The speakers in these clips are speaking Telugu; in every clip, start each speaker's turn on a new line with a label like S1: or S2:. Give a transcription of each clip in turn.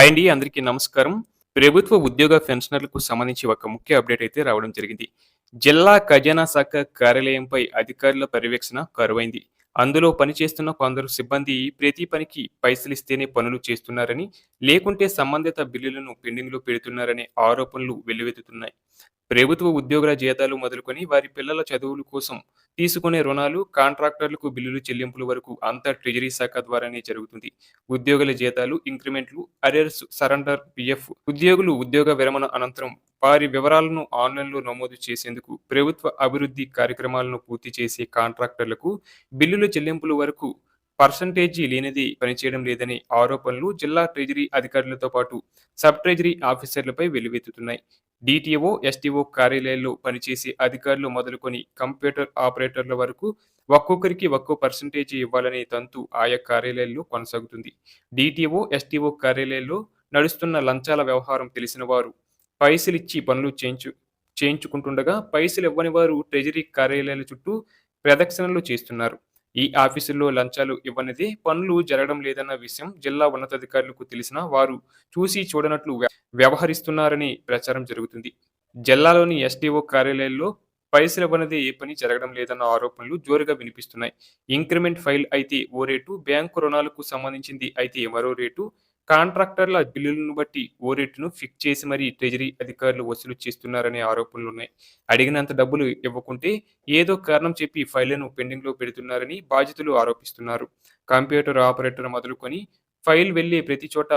S1: హాయ్ అండి. అందరికీ నమస్కారం. ప్రభుత్వ ఉద్యోగ పెన్షనర్లకు సంబంధించి ఒక ముఖ్య అప్డేట్ అయితే రావడం జరిగింది. జిల్లా ఖజానా శాఖ కార్యాలయంపై అధికారుల పర్యవేక్షణ కరువైంది. అందులో పనిచేస్తున్న కొందరు సిబ్బంది ప్రతి పనికి పైసలిస్తేనే పనులు చేస్తున్నారని, లేకుంటే సంబంధిత బిల్లులను పెండింగ్‌లో పెడుతున్నారనే ఆరోపణలు వెల్లువెత్తుతున్నాయి. ప్రభుత్వ ఉద్యోగుల జీతాలు మొదలుకొని వారి పిల్లల చదువుల కోసం తీసుకునే రుణాలు, కాంట్రాక్టర్లకు బిల్లులు చెల్లింపుల వరకు అంతా ట్రెజరీ శాఖ ద్వారానే జరుగుతుంది. ఉద్యోగుల జీతాలు, ఇంక్రిమెంట్లు, అరియర్స్, సరెండర్, పీఎఫ్, ఉద్యోగులు ఉద్యోగ విరమణ అనంతరం వారి వివరాలను ఆన్‌లైన్‌లో నమోదు చేసేందుకు ప్రభుత్వ అభివృద్ధి కార్యక్రమాలను పూర్తి చేసే కాంట్రాక్టర్లకు బిల్లుల చెల్లింపుల వరకు పర్సంటేజీ లేనిదే పనిచేయడం లేదనే ఆరోపణలు జిల్లా ట్రెజరీ అధికారులతో పాటు సబ్ ట్రెజరీ ఆఫీసర్లపై వెల్లువెత్తుతున్నాయి. డీటీఓ, ఎస్టీఓ కార్యాలయాల్లో పనిచేసే అధికారులు మొదలుకొని కంప్యూటర్ ఆపరేటర్ల వరకు ఒక్కొక్కరికి ఒక్కో పర్సంటేజీ ఇవ్వాలనే తంతు ఆయా కార్యాలయాల్లో కొనసాగుతుంది. డీటీఓ, ఎస్టీఓ కార్యాలయాల్లో నడుస్తున్న లంచాల వ్యవహారం తెలిసిన వారు పైసలిచ్చి పనులు చేయించుకుంటుండగా పైసలివ్వని వారు ట్రెజరీ కార్యాలయాల చుట్టూ ప్రదక్షిణలు చేస్తున్నారు. ఈ ఆఫీసుల్లో లంచాలు ఇవ్వనిదే పనులు జరగడం లేదన్న విషయం జిల్లా ఉన్నతాధికారులకు తెలిసినా వారు చూసి చూడనట్లు వ్యవహరిస్తున్నారని ప్రచారం జరుగుతుంది. జిల్లాలోని ఎస్డీఓ కార్యాలయాల్లో పైసలివ్వనిదే ఏ పని జరగడం లేదన్న ఆరోపణలు జోరుగా వినిపిస్తున్నాయి. ఇంక్రిమెంట్ ఫైల్ అయితే ఓ రేటు, బ్యాంకు రుణాలకు సంబంధించింది అయితే మరో రేటు, కాంట్రాక్టర్ల బిల్లులను బట్టి ఓ రేటును ఫిక్స్ చేసి మరీ ట్రెజరీ అధికారులు వసూలు చేస్తున్నారనే ఆరోపణలున్నాయి. అడిగినంత డబ్బులు ఇవ్వకుంటే ఏదో కారణం చెప్పి ఫైళ్లను పెండింగ్‌లో పెడుతున్నారని బాధితులు ఆరోపిస్తున్నారు. కంప్యూటర్ ఆపరేటర్ మొదలుకొని ఫైల్ వెళ్లే ప్రతి చోట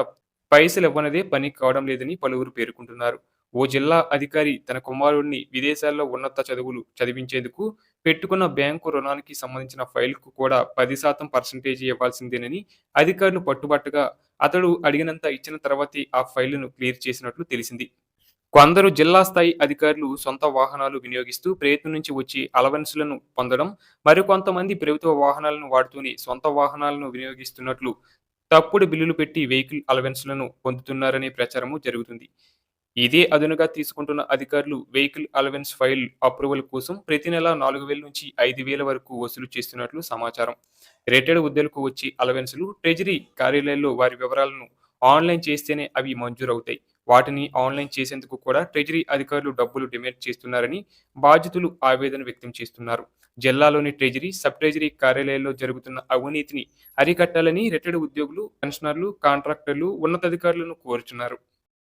S1: పైసలివ్వనిదే పని కావడం లేదని పలువురు పేర్కొంటున్నారు. ఓ జిల్లా అధికారి తన కుమారుడిని విదేశాల్లో ఉన్నత చదువులు చదివించేందుకు పెట్టుకున్న బ్యాంకు రుణానికి సంబంధించిన ఫైల్‌కు కూడా 10% పర్సెంటేజీ ఇవ్వాల్సిందేనని అధికారులు పట్టుబట్టగా అతడు అడిగినంత ఇచ్చిన తర్వాతే ఆ ఫైలును క్లియర్ చేసినట్లు తెలిసింది. కొందరు జిల్లా స్థాయి అధికారులు సొంత వాహనాలు వినియోగిస్తూ ప్రయత్నం నుంచి వచ్చే అలవెన్స్‌లను పొందడం, మరికొంతమంది ప్రభుత్వ వాహనాలను వాడుతూనే సొంత వాహనాలను వినియోగిస్తున్నట్లు తప్పుడు బిల్లులు పెట్టి వెహికల్ అలవెన్స్‌లను పొందుతున్నారనే ప్రచారము జరుగుతుంది. ఇదే అదునుగా తీసుకుంటున్న అధికారులు వెహికల్ అలవెన్స్ ఫైల్ అప్రూవల్ కోసం ప్రతి నెల 4,000 నుంచి 5,000 వరకు వసూలు చేస్తున్నట్లు సమాచారం. రిటైర్డ్ ఉద్యోగులకు వచ్చే అలవెన్స్‌లు ట్రెజరీ కార్యాలయాల్లో వారి వివరాలను ఆన్‌లైన్ చేస్తేనే అవి మంజూరవుతాయి. వాటిని ఆన్‌లైన్ చేసేందుకు కూడా ట్రెజరీ అధికారులు డబ్బులు డిమాండ్ చేస్తున్నారని బాధితులు ఆవేదన వ్యక్తం చేస్తున్నారు. జిల్లాలోని ట్రెజరీ, సబ్ ట్రెజరీ కార్యాలయాల్లో జరుగుతున్న అవినీతిని అరికట్టాలని రిటైర్డ్ ఉద్యోగులు, పెన్షనర్లు, కాంట్రాక్టర్లు ఉన్నతాధికారులను కోరుచున్నారు.